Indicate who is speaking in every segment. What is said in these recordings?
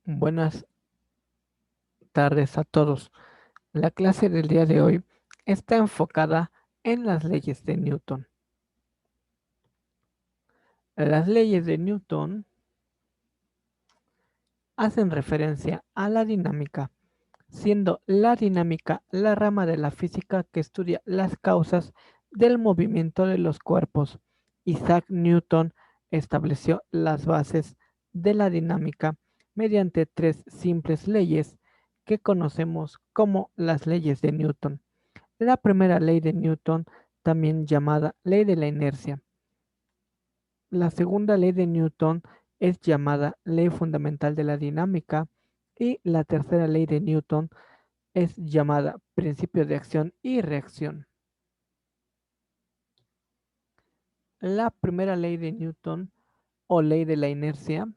Speaker 1: Buenas tardes a todos. La clase del día de hoy está enfocada en las leyes de Newton. Las leyes de Newton hacen referencia a la dinámica, siendo la dinámica la rama de la física que estudia las causas del movimiento de los cuerpos. Isaac Newton estableció las bases de la dinámica mediante tres simples leyes que conocemos como las leyes de Newton. La primera ley de Newton, también llamada ley de la inercia. La segunda ley de Newton es llamada ley fundamental de la dinámica y la tercera ley de Newton es llamada principio de acción y reacción. La primera ley de Newton o ley de la inercia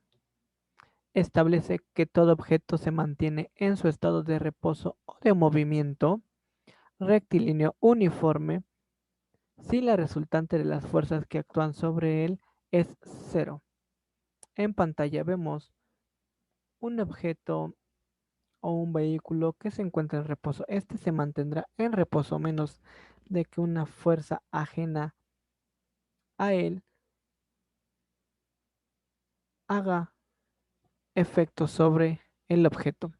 Speaker 1: establece que todo objeto se mantiene en su estado de reposo o de movimiento rectilíneo uniforme si la resultante de las fuerzas que actúan sobre él es cero. En pantalla vemos un objeto o un vehículo que se encuentra en reposo. Este se mantendrá en reposo menos de que una fuerza ajena a él haga efecto sobre el objeto.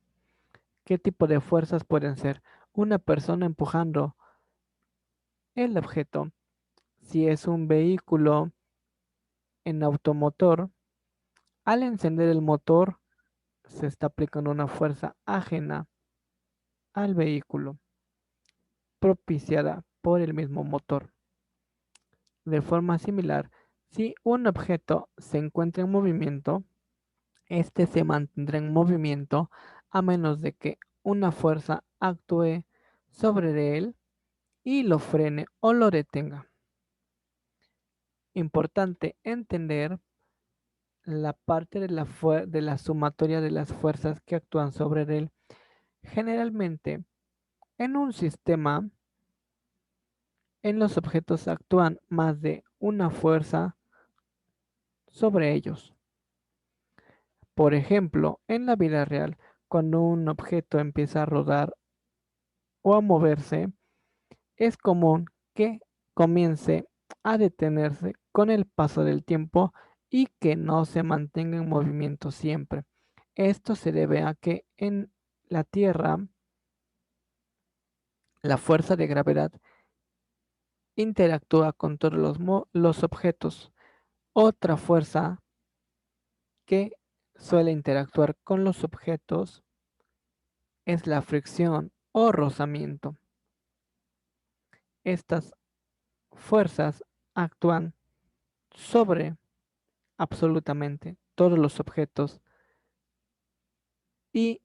Speaker 1: ¿Qué tipo de fuerzas pueden ser? Una persona empujando el objeto. Si es un vehículo en automotor, al encender el motor se está aplicando una fuerza ajena al vehículo, propiciada por el mismo motor. De forma similar, si un objeto se encuentra en movimiento, este se mantendrá en movimiento a menos de que una fuerza actúe sobre él y lo frene o lo detenga. Importante entender la parte de la sumatoria de las fuerzas que actúan sobre él. Generalmente, en un sistema, en los objetos actúan más de una fuerza sobre ellos. Por ejemplo, en la vida real, cuando un objeto empieza a rodar o a moverse, es común que comience a detenerse con el paso del tiempo y que no se mantenga en movimiento siempre. Esto se debe a que en la Tierra la fuerza de gravedad interactúa con todos los objetos. Otra fuerza que suele interactuar con los objetos es la fricción o rozamiento. Estas fuerzas actúan sobre absolutamente todos los objetos y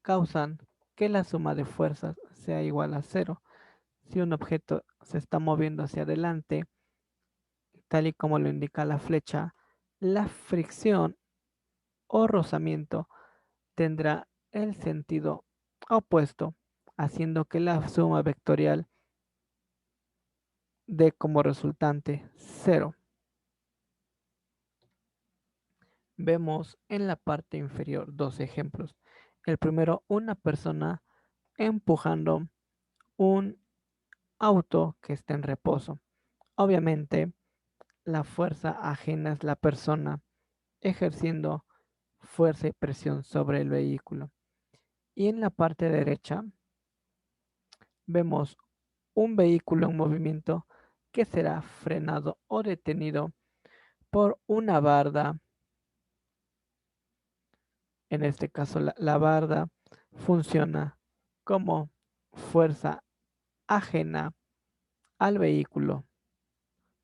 Speaker 1: causan que la suma de fuerzas sea igual a cero. Si un objeto se está moviendo hacia adelante, tal y como lo indica la flecha, la fricción o rozamiento tendrá el sentido opuesto, haciendo que la suma vectorial dé como resultante cero. Vemos en la parte inferior dos ejemplos. El primero, una persona empujando un auto que está en reposo. Obviamente, la fuerza ajena es la persona ejerciendo fuerza y presión sobre el vehículo. Y en la parte derecha vemos un vehículo en movimiento que será frenado o detenido por una barda. En este caso, la barda funciona como fuerza ajena al vehículo,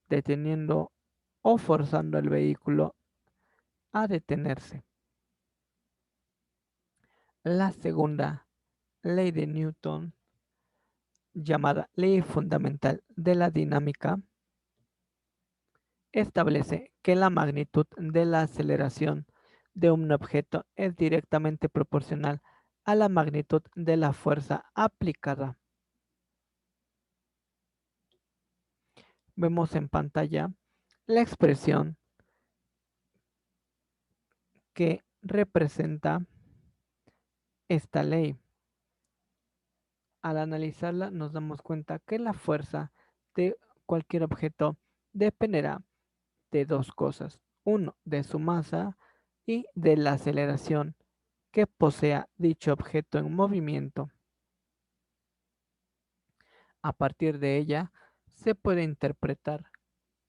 Speaker 1: deteniendo o forzando al vehículo a detenerse. La segunda ley de Newton, llamada ley fundamental de la dinámica, establece que la magnitud de la aceleración de un objeto es directamente proporcional a la magnitud de la fuerza aplicada. Vemos en pantalla la expresión que representa esta ley. Al analizarla nos damos cuenta que la fuerza de cualquier objeto dependerá de dos cosas. Uno, de su masa y de la aceleración que posea dicho objeto en movimiento. A partir de ella se puede interpretar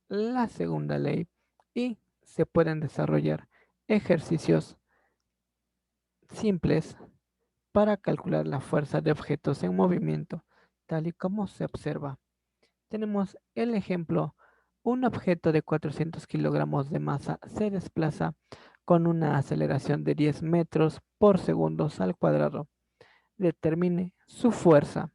Speaker 1: la segunda ley y se pueden desarrollar ejercicios simples para calcular la fuerza de objetos en movimiento, tal y como se observa. Tenemos el ejemplo: un objeto de 400 kilogramos de masa se desplaza con una aceleración de 10 metros por segundo al cuadrado. Determine su fuerza.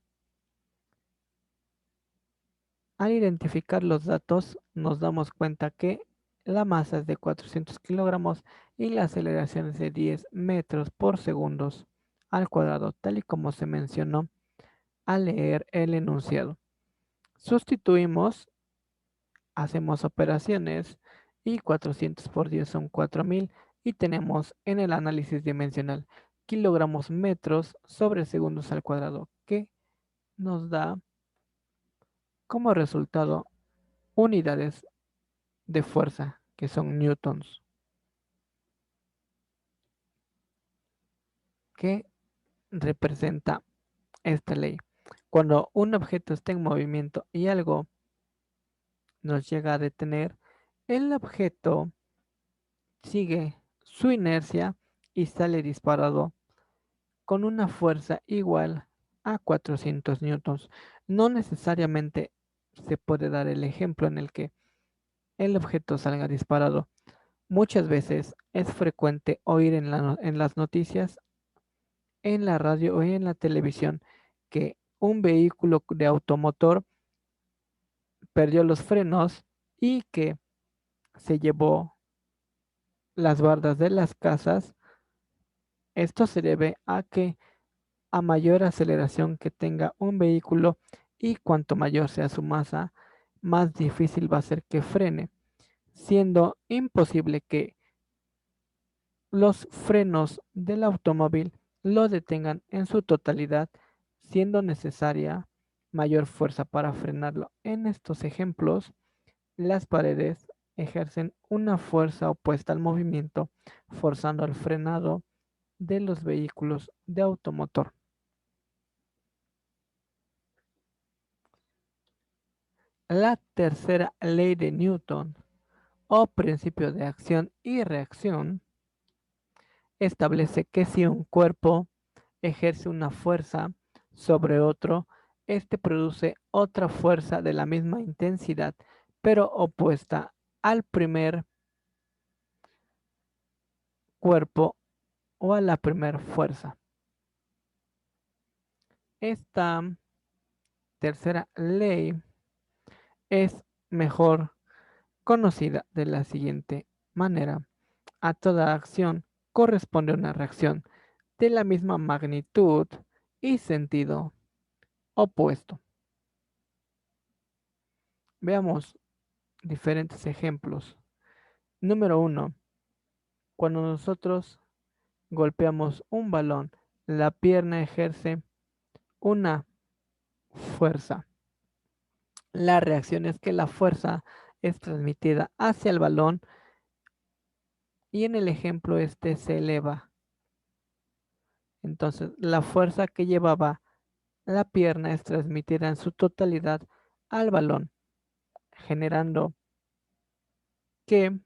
Speaker 1: Al identificar los datos, nos damos cuenta que la masa es de 400 kilogramos y la aceleración es de 10 metros por segundo al cuadrado, tal y como se mencionó al leer el enunciado. Sustituimos, hacemos operaciones y 400 por 10 son 4000 y tenemos en el análisis dimensional kilogramos metros sobre segundos al cuadrado, que nos da como resultado unidades de fuerza, que son newtons, que representa esta ley. Cuando un objeto está en movimiento y algo nos llega a detener, el objeto sigue su inercia y sale disparado con una fuerza igual a 400 newtons. No necesariamente se puede dar el ejemplo en el que el objeto salga disparado. Muchas veces es frecuente oír en las noticias, en la radio o en la televisión que un vehículo de automotor perdió los frenos y que se llevó las bardas de las casas. Esto se debe a que a mayor aceleración que tenga un vehículo y cuanto mayor sea su masa, más difícil va a ser que frene, siendo imposible que los frenos del automóvil lo detengan en su totalidad, siendo necesaria mayor fuerza para frenarlo. En estos ejemplos, las paredes ejercen una fuerza opuesta al movimiento, forzando el frenado de los vehículos de automotor. La tercera ley de Newton, o principio de acción y reacción, establece que si un cuerpo ejerce una fuerza sobre otro, este produce otra fuerza de la misma intensidad, pero opuesta al primer cuerpo o a la primera fuerza. Esta tercera ley es mejor conocida de la siguiente manera: a toda acción corresponde una reacción de la misma magnitud y sentido opuesto. Veamos diferentes ejemplos. Número 1. Cuando nosotros golpeamos un balón, la pierna ejerce una fuerza. La reacción es que la fuerza es transmitida hacia el balón y en el ejemplo este se eleva. Entonces, la fuerza que llevaba la pierna es transmitida en su totalidad al balón, generando que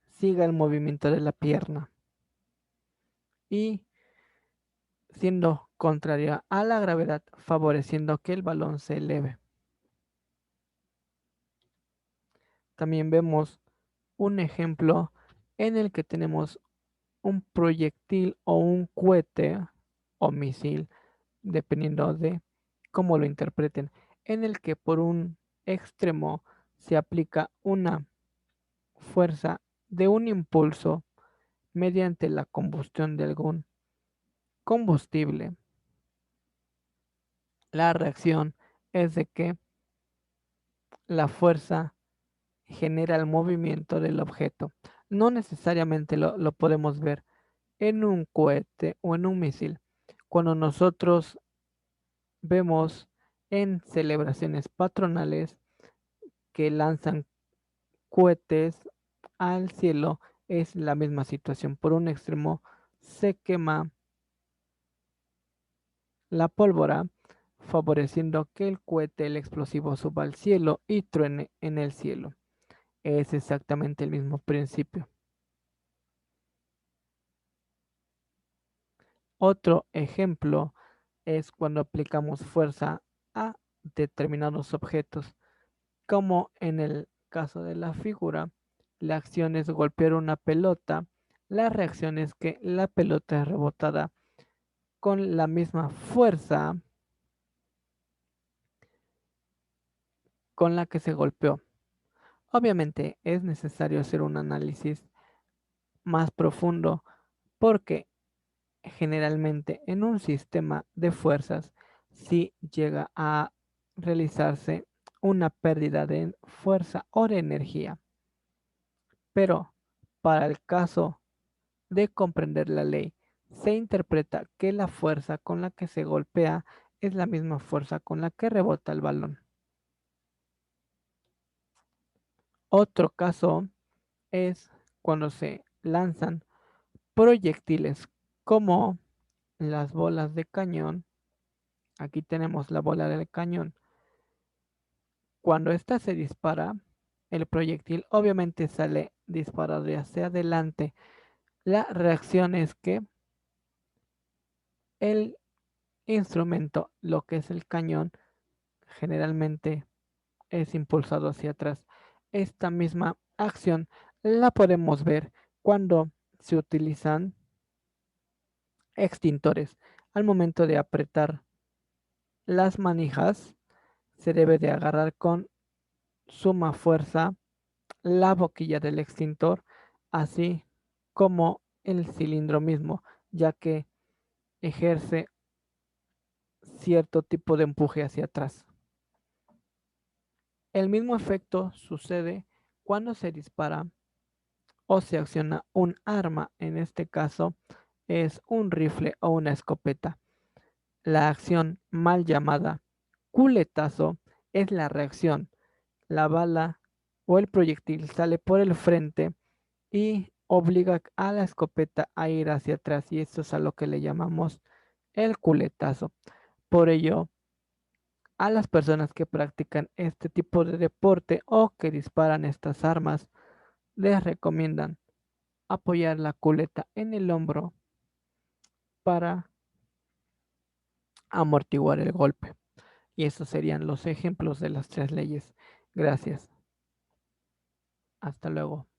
Speaker 1: siga el movimiento de la pierna y siendo contraria a la gravedad, favoreciendo que el balón se eleve. También vemos un ejemplo en el que tenemos un proyectil o un cohete o misil, dependiendo de cómo lo interpreten, en el que por un extremo se aplica una fuerza de un impulso mediante la combustión de algún combustible. La reacción es de que la fuerza genera el movimiento del objeto. no necesariamente lo podemos ver en un cohete o en un misil. Cuando nosotros vemos en celebraciones patronales que lanzan cohetes al cielo, es la misma situación. Por un extremo se quema la pólvora, favoreciendo que el cohete, el explosivo, suba al cielo y truene en el cielo. Es exactamente el mismo principio. Otro ejemplo es cuando aplicamos fuerza a determinados objetos, como en el caso de la figura, la acción es golpear una pelota, la reacción es que la pelota es rebotada con la misma fuerza con la que se golpeó. Obviamente es necesario hacer un análisis más profundo porque generalmente en un sistema de fuerzas si llega a realizarse una pérdida de fuerza o de energía. Pero para el caso de comprender la ley, se interpreta que la fuerza con la que se golpea es la misma fuerza con la que rebota el balón. Otro caso es cuando se lanzan proyectiles como las bolas de cañón. Aquí tenemos la bola del cañón. Cuando ésta se dispara, el proyectil obviamente sale disparado hacia adelante. La reacción es que el instrumento, lo que es el cañón, generalmente es impulsado hacia atrás. Esta misma acción la podemos ver cuando se utilizan extintores. Al momento de apretar las manijas, se debe de agarrar con suma fuerza la boquilla del extintor, así como el cilindro mismo, ya que ejerce cierto tipo de empuje hacia atrás. El mismo efecto sucede cuando se dispara o se acciona un arma, en este caso es un rifle o una escopeta. La acción mal llamada culetazo es la reacción. La bala o el proyectil sale por el frente y obliga a la escopeta a ir hacia atrás y esto es a lo que le llamamos el culetazo. Por ello, a las personas que practican este tipo de deporte o que disparan estas armas, les recomiendan apoyar la culeta en el hombro para amortiguar el golpe. Y esos serían los ejemplos de las tres leyes. Gracias. Hasta luego.